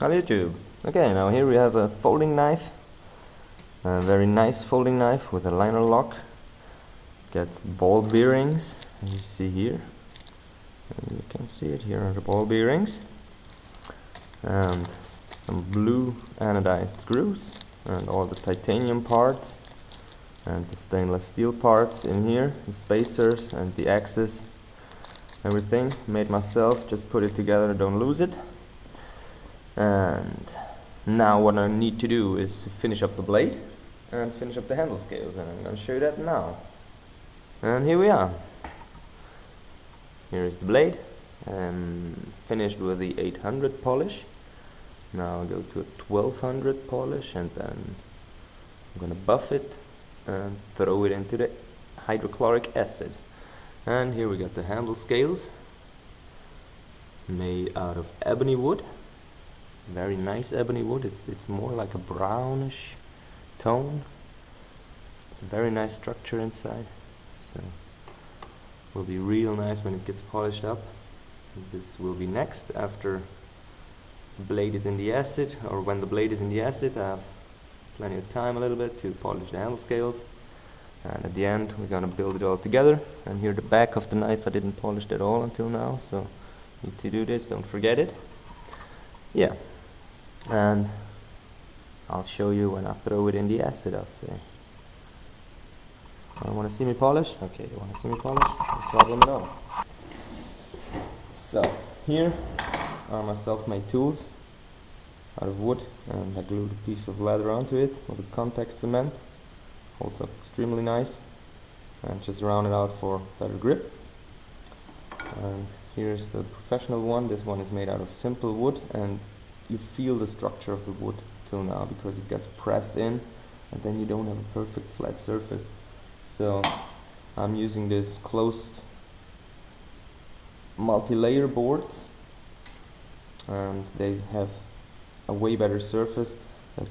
on YouTube. Okay, now here we have a folding knife, a very nice folding knife with a liner lock. Gets ball bearings, as you see here, and you can see it, here are the ball bearings, and some blue anodized screws, and all the titanium parts, and the stainless steel parts in here, the spacers and the axis, everything made myself, just put it together, don't lose it. And now what I need to do is finish up the blade and finish up the handle scales, and I'm going to show you that now. And here we are. Here is the blade, finished with the 800 polish. Now I'll go to a 1200 polish, and then I'm going to buff it and throw it into the hydrochloric acid. And here we got the handle scales, made out of ebony wood. Very nice ebony wood. It's more like a brownish tone. It's a very nice structure inside, so will be real nice when it gets polished up. This will be next after the blade is in the acid, or when the blade is in the acid. I have plenty of time a little bit to polish the handle scales, and at the end we're gonna build it all together. And here the back of the knife I didn't polish at all until now, so need to do this, don't forget it. Yeah, and I'll show you when I throw it in the acid. I'll say, want to see me polish? Okay, you want to see me polish? No problem at all. So here are my self-made tools out of wood, and I glued a piece of leather onto it with a contact cement. Holds up extremely nice, and just round it out for better grip. And here's the professional one. This one is made out of simple wood, and you feel the structure of the wood till now because it gets pressed in, and then you don't have a perfect flat surface. So I'm using this closed multi-layer boards, and they have a way better surface. The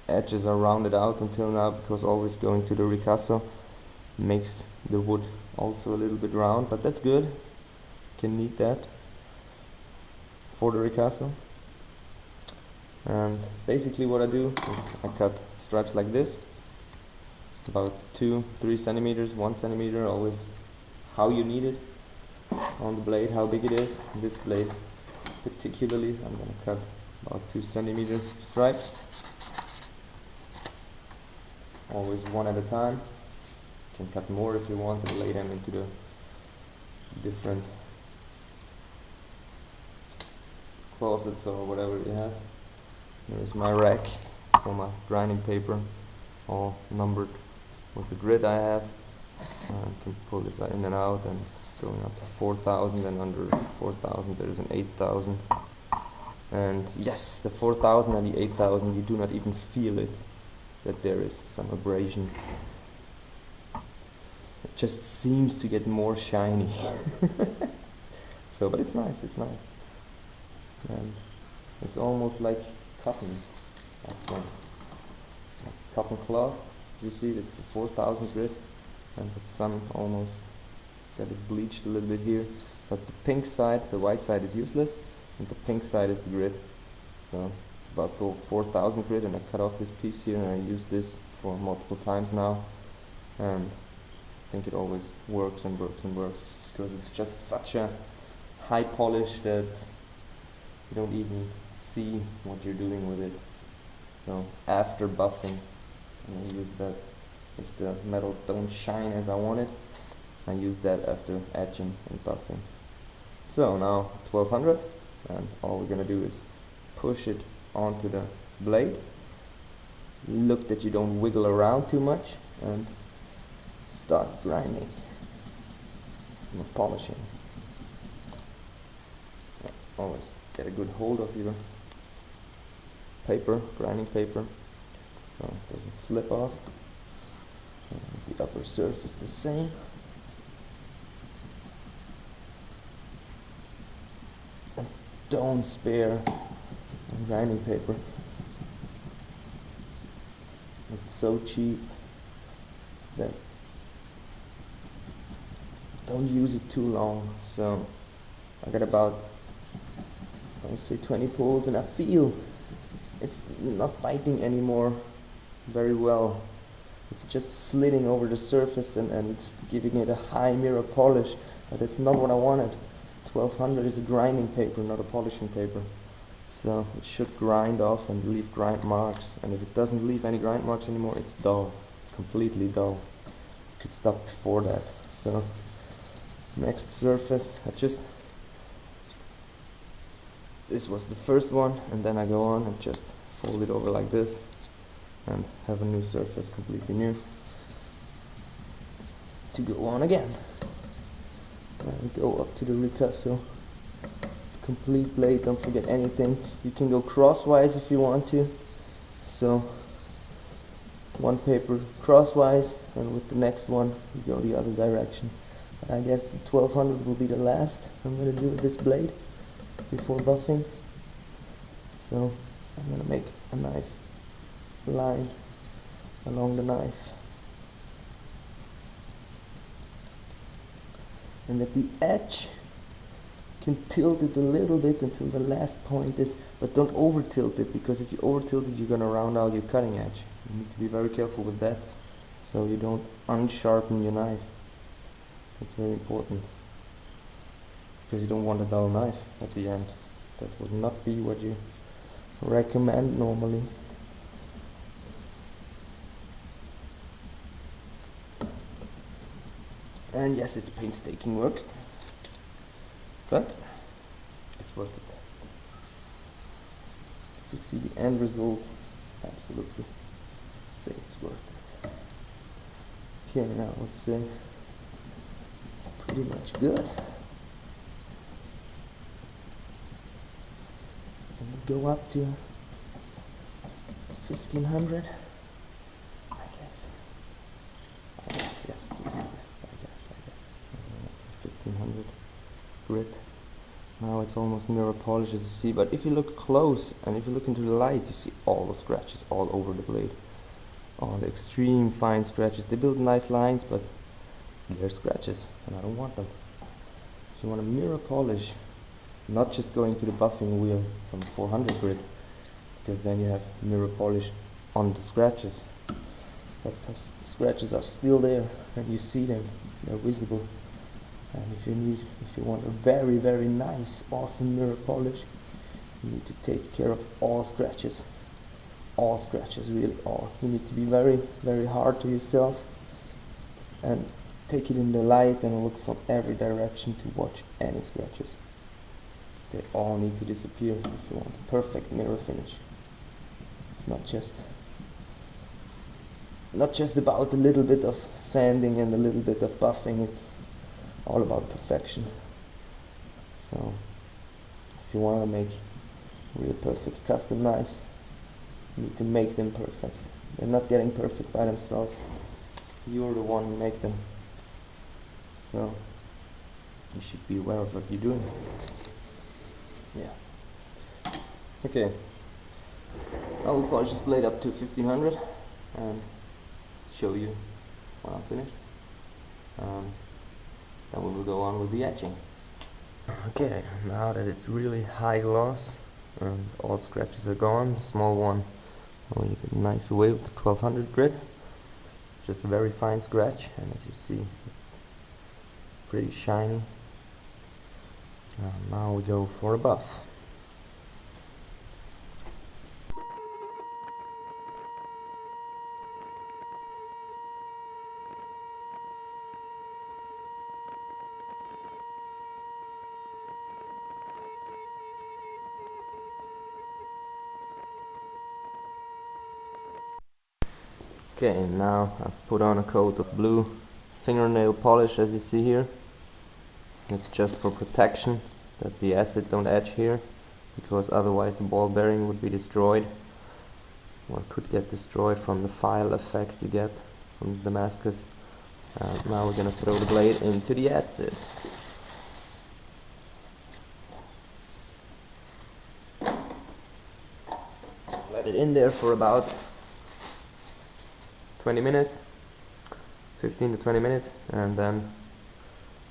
edges are rounded out until now because always going to the ricasso makes the wood also a little bit round, but that's good. Can need that for the ricasso. And basically what I do is I cut stripes like this, about 2-3 centimeters, 1 centimeter, always how you need it on the blade, how big it is. This blade particularly, I'm going to cut about 2 centimeter stripes, always one at a time. You can cut more if you want and lay them into the different closets or whatever you have. There's my rack for my grinding paper, all numbered with the grit I have. I can pull this in and out, and going up to 4,000, and under 4,000 there's an 8,000. And yes, the 4,000 and the 8,000, you do not even feel it, that there is some abrasion. It just seems to get more shiny. So, but it's nice, it's nice. And it's almost like cotton. That's one. Like cotton cloth. You see, this is the 4,000 grit, and the sun almost got it bleached a little bit here. But the pink side, the white side is useless, and the pink side is the grit. So about the 4,000 grit, and I cut off this piece here, and I used this for multiple times now, and I think it always works and works and works, because it's just such a high polish that you don't even see what you're doing with it. So after buffing, I use that. If the metal don't shine as I want it, I use that after etching and buffing. So now 1200, and all we're gonna do is push it onto the blade. Look that you don't wiggle around too much, and start grinding and polishing. Always get a good hold of your paper, grinding paper, so it doesn't slip off. And the upper surface the same. And don't spare grinding paper. It's so cheap that don't use it too long. So I got about I would say 20 pulls, and I feel it's not biting anymore very well. It's just sliding over the surface and giving it a high mirror polish, but it's not what I wanted. 1200 is a grinding paper, not a polishing paper. So it should grind off and leave grind marks, and if it doesn't leave any grind marks anymore, it's dull. It's completely dull. You could stop before that. So next surface, this was the first one, and then I go on and just fold it over like this and have a new surface, completely new, to go on again. And go up to the ricasso. Complete blade, don't forget anything. You can go crosswise if you want to. So one paper crosswise, and with the next one you go the other direction. But I guess the 1200 will be the last I'm going to do with this blade before buffing. So I'm going to make a nice line along the knife. And at the edge, you can tilt it a little bit until the last point is, but don't over tilt it, because if you over tilt it, you're going to round out your cutting edge. You need to be very careful with that, so you don't unsharpen your knife. That's very important, because you don't want a dull knife at the end. That would not be what you recommend normally. And yes, it's painstaking work, but it's worth it. To see the end result, absolutely say it's worth it. Okay, now let's say pretty much good. And go up to 1500. I guess yes. 1500 grit. Now it's almost mirror polish, as you see, but if you look close and if you look into the light, you see all the scratches all over the blade. All the extreme fine scratches. They build nice lines, but they're scratches, and I don't want them. So you want a mirror polish, not just going to the buffing wheel from 400 grit, because then you have mirror polish on the scratches. But the scratches are still there, and you see them, they're visible. And if you want a very, very nice, awesome mirror polish, you need to take care of all scratches. All scratches, really all. You need to be very, very hard to yourself and take it in the light and look from every direction to watch any scratches. They all need to disappear if you want a perfect mirror finish. It's not just about a little bit of sanding and a little bit of buffing. It's all about perfection. So if you want to make real perfect custom knives, you need to make them perfect. They're not getting perfect by themselves. You're the one who make them. So you should be aware of what you're doing. Yeah. Okay. I will polish this blade up to 1500 and show you when I'm finished. Then we will go on with the etching. Okay, now that it's really high gloss and all scratches are gone, the small one will get nice away with the 1200 grit. Just a very fine scratch, and as you see, it's pretty shiny. Now we go for a buff. Okay, now I've put on a coat of blue fingernail polish, as you see here. It's just for protection, that the acid don't etch here, because otherwise the ball bearing would be destroyed, or could get destroyed from the file effect you get from Damascus. Now we're going to throw the blade into the acid. Let it in there for about 20 minutes, 15 to 20 minutes, and then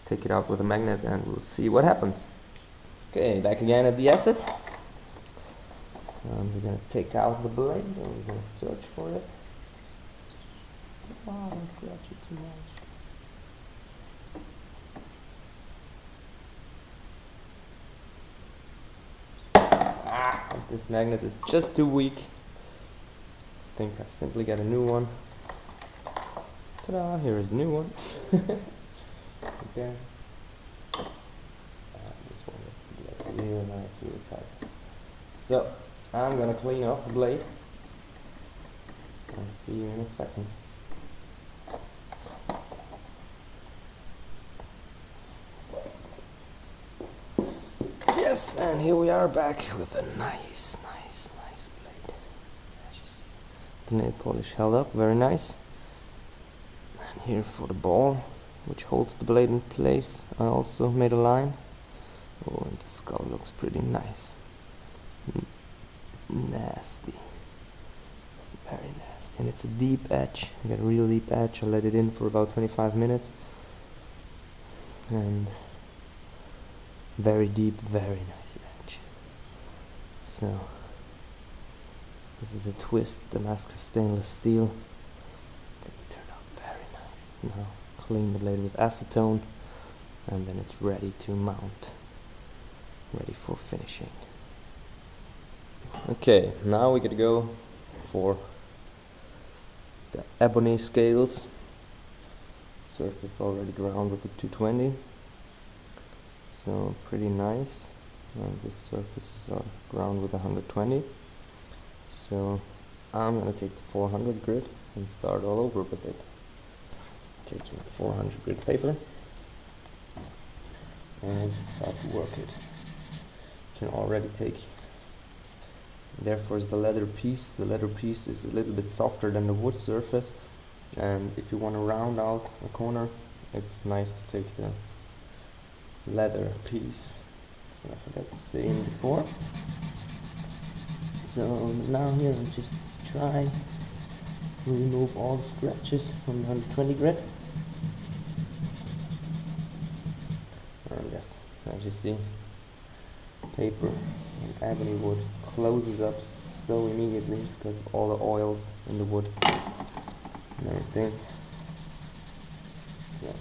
take it out with a magnet and we'll see what happens. Okay, back again at the acid. And we're gonna take out the blade and we're gonna search for it. Oh, don't scratch it too much. This magnet is just too weak. I think I simply get a new one. Ta-da, here is the new one. Okay. This one is really nice, really tight. So, I'm gonna clean off the blade. I'll see you in a second. Yes, and here we are back with a nice blade. As you see, the nail polish held up, very nice. And here for the ball, which holds the blade in place, I also made a line. Oh, and the skull looks pretty nice. Nasty. Very nasty. And it's a deep etch. I got a real deep etch. I let it in for about 25 minutes. And very deep, very nice edge. So this is a twist Damascus stainless steel. It turned out very nice. Now clean the blade with acetone and then it's ready to mount. Ready for finishing. Okay, now we gotta go for the ebony scales. Surface already ground with the 220. So pretty nice, and this surfaces are ground with 120. So I'm gonna take the 400 grit and start all over with it. Taking 400 grit paper and start to work it. You can already take. Therefore, is the leather piece. The leather piece is a little bit softer than the wood surface, and if you want to round out a corner, it's nice to take the leather piece. I forgot to say it before. So now here I'm just trying to remove all the scratches from the 120 grit. And yes, as you see, paper and ebony wood closes up so immediately because of all the oils in the wood and everything. Yeah.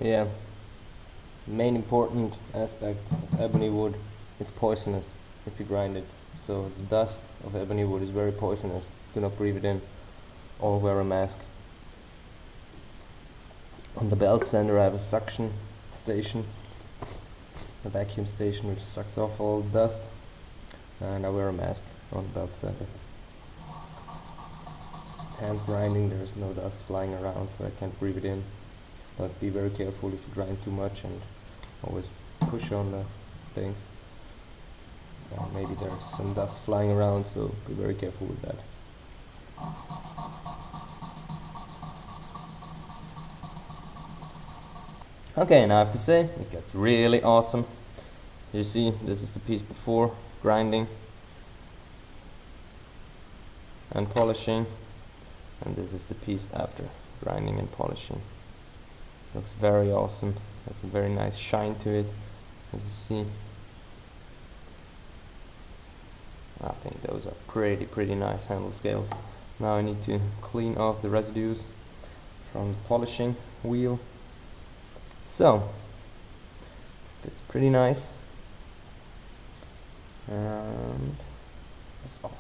Yeah, main important aspect of ebony wood, it's poisonous if you grind it. So the dust of ebony wood is very poisonous. Do not breathe it in or wear a mask. On the belt sander I have a suction station, a vacuum station which sucks off all the dust, and I wear a mask on the belt sander. Hand grinding, there's no dust flying around so I can't breathe it in. But be very careful if you grind too much and always push on the things. Maybe there's some dust flying around, so be very careful with that. Okay, now I have to say, it gets really awesome. You see, this is the piece before grinding and polishing, and this is the piece after grinding and polishing. Looks very awesome. Has a very nice shine to it, as you see. I think those are pretty nice handle scales. Now I need to clean off the residues from the polishing wheel. So, it's pretty nice, and that's awesome.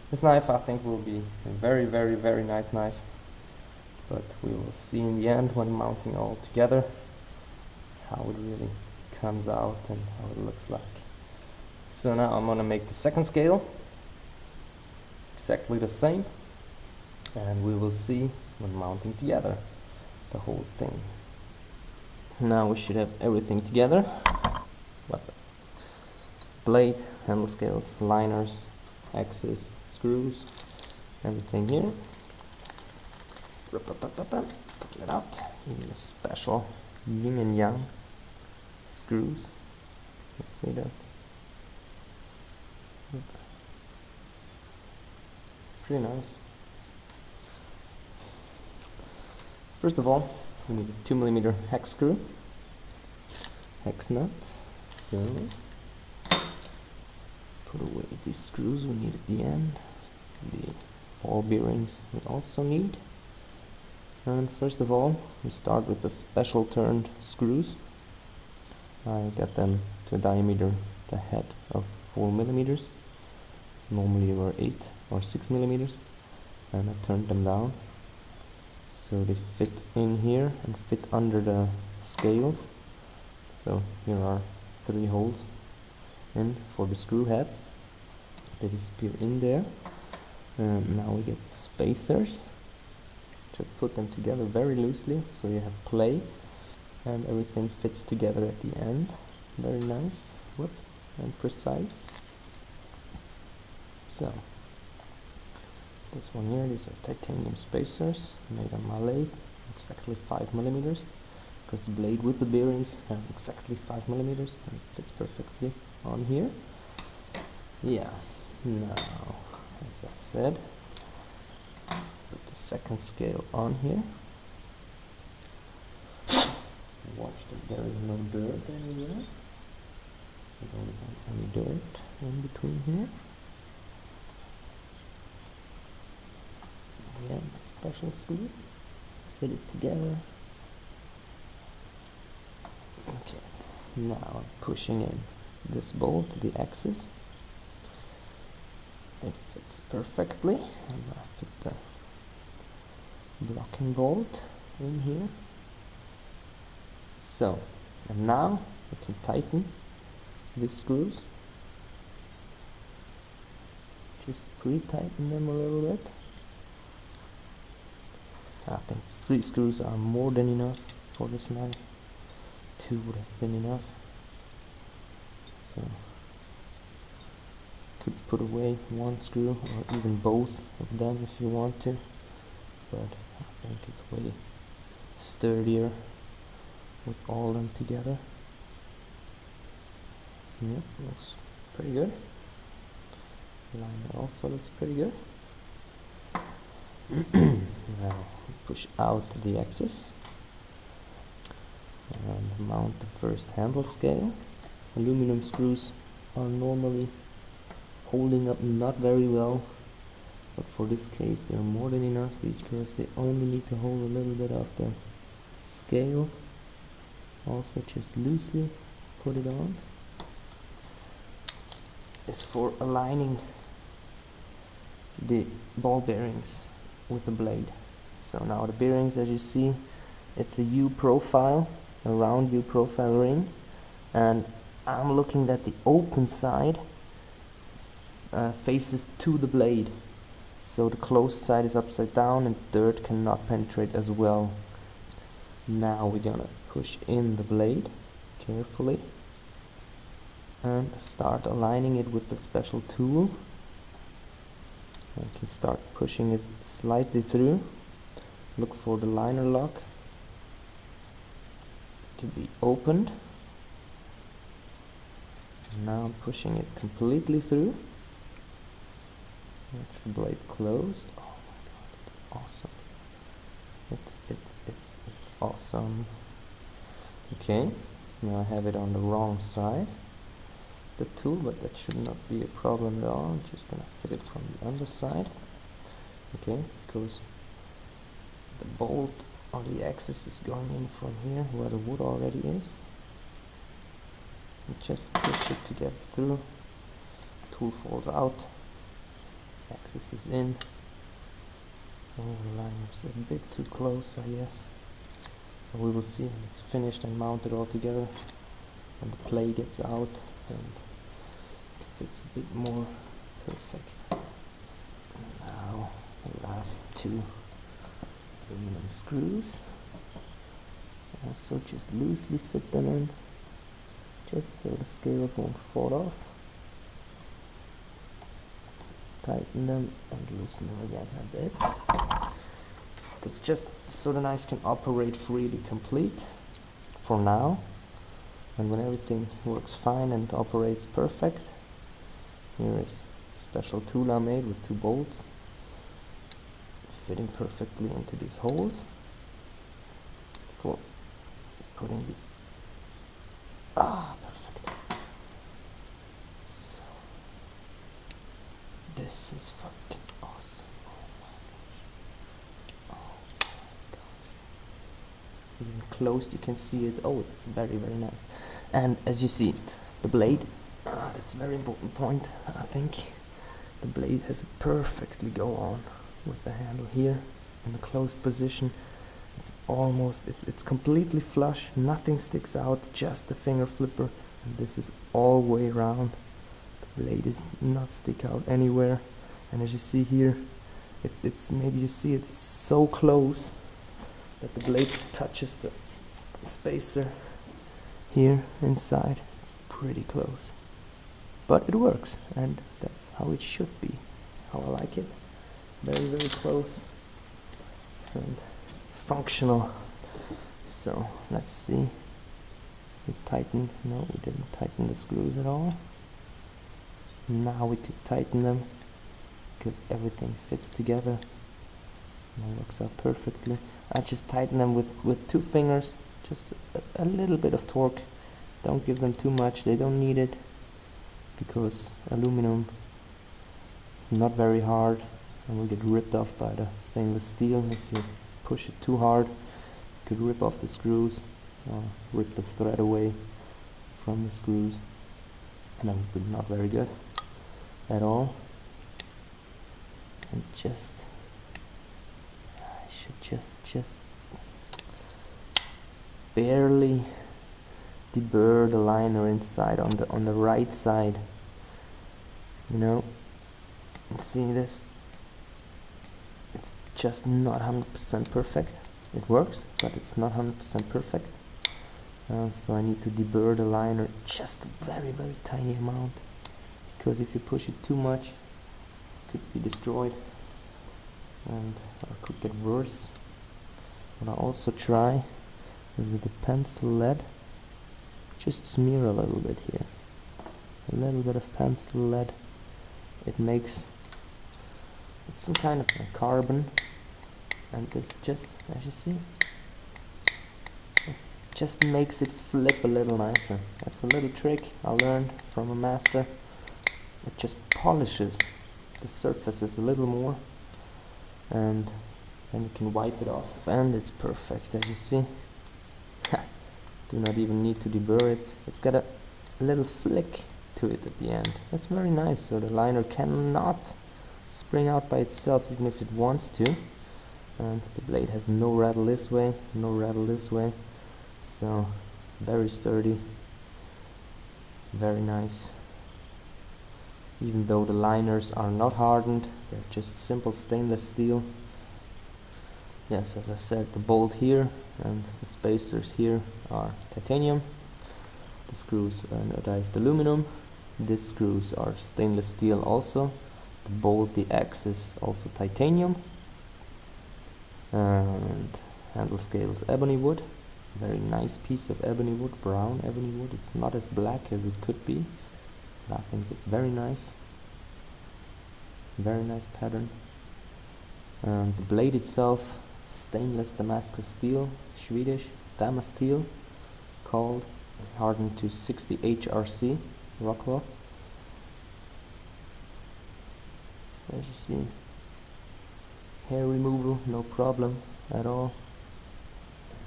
This knife, I think, will be a very nice knife, but we will see in the end when mounting all together how it really comes out and how it looks like. So now I'm gonna make the second scale exactly the same, and we will see when mounting together the whole thing. Now we should have everything together. Blade, handle scales, liners, axes, screws, everything here. Put it out. Need a special yin and yang screws. You see that? Pretty nice. First of all, we need a 2mm hex screw, hex nut. So put away these screws we need at the end. The ball bearings we also need. And first of all, we start with the special turned screws. I got them to a diameter the head of 4mm. Normally they were 8 or 6mm, and I turned them down so they fit in here and fit under the scales. So here are 3 holes in for the screw heads. They disappear in there. And now we get spacers to put them together very loosely, so you have play and everything fits together at the end. Very nice, whoop, and precise. So this one here, these are titanium spacers made on my lathe, exactly 5mm, because the blade with the bearings has exactly 5mm and it fits perfectly on here. Yeah, now, as I said, put the second scale on here. Watch that there is no dirt anywhere. We don't have any dirt in between here. Again, special screw, fit it together. Okay, now I'm pushing in this bolt to the axis. It fits perfectly, and I put the blocking bolt in here. So, and now we can tighten these screws. Just pre-tighten them a little bit. I think 3 screws are more than enough for this knife. 2 would have been enough. So, could put away 1 screw or even both of them if you want to, but I think it's way sturdier with all of them together. Yep, looks pretty good. Liner also looks pretty good. Now push out the axis and mount the first handle scale. Aluminum screws are normally holding up not very well, but for this case they're more than enough because they only need to hold a little bit of the scale. Also just loosely put it on. It's for aligning the ball bearings with the blade. So now the bearings, as you see, it's a U profile, a round U profile ring, and I'm looking that the open side faces to the blade, so the closed side is upside down and dirt cannot penetrate as well. Now we're gonna push in the blade carefully and start aligning it with the special tool. I can start pushing it slightly through. Look for the liner lock to be opened. Now I'm pushing it completely through. Watch the blade closed. Oh my god, it's awesome. It's awesome. Okay, now I have it on the wrong side, the tool, but that should not be a problem at all. I'm just gonna fit it from the underside. Okay, because the bolt on the axis is going in from here where the wood already is. You just push it to get through. Tool falls out. Axis is in. Oh, the liner's a bit too close, I guess. But we will see when it's finished and mounted all together. And the play gets out and fits a bit more perfect. And now the last two aluminum screws. Also just loosely fit them in, just so the scales won't fall off. Tighten them and loosen them again a bit. That's just so the knife can operate freely, complete for now. And when everything works fine and operates perfect, here is a special tool I made with 2 bolts fitting perfectly into these holes for putting the perfect. So this is fucking awesome. Oh my gosh. Even close you can see it. Oh, it's very nice. And as you see, the blade, that's a very important point, I think. The blade has perfectly go on with the handle here in the closed position. It's almost, it's completely flush, nothing sticks out, just the finger flipper, and this is all the way around. The blade is not stick out anywhere, and as you see here, it's maybe you see it's so close that the blade touches the spacer here inside. It's pretty close, but it works, and that's how it should be. That's how I like it. Very close and functional. So let's see. We tightened. No, we didn't tighten the screws at all. Now we could tighten them because everything fits together and works out perfectly. I just tighten them with 2 fingers, just a little bit of torque. Don't give them too much, they don't need it, because aluminum is not very hard and will get ripped off by the stainless steel. If you push it too hard, you could rip off the screws or rip the thread away from the screws, and that would be not very good at all. And I should just barely deburr the liner inside on the right side. You know, see this? It's just not 100% perfect. It works, but it's not 100% perfect. So I need to deburr the liner just a very tiny amount, because if you push it too much, it could be destroyed and or could get worse. What I also try is with the pencil lead, just smear a little bit here. A little bit of pencil lead. It makes it's some kind of a carbon, and this just, as you see, it just makes it flip a little nicer. That's a little trick I learned from a master. It just polishes the surfaces a little more, and then you can wipe it off, and it's perfect, as you see. Do not even need to deburr it. It's got a little flick to it at the end. That's very nice, so the liner cannot spring out by itself even if it wants to, and the blade has no rattle this way, no rattle this way, so very sturdy, very nice. Even though the liners are not hardened, they're just simple stainless steel. Yes, as I said, the bolt here and the spacers here are titanium. The screws are anodized aluminum. These screws are stainless steel also. The bolt, the axis, also titanium. And handle scales, ebony wood. Very nice piece of ebony wood, brown ebony wood. It's not as black as it could be, but I think it's very nice. Very nice pattern. And the blade itself, stainless Damascus steel, Swedish Damasteel, called, hardened to 60 HRC, Rockwell. As you see, hair removal, no problem at all.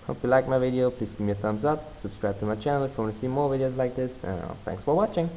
Hope you like my video. Please give me a thumbs up, subscribe to my channel if you want to see more videos like this, and thanks for watching.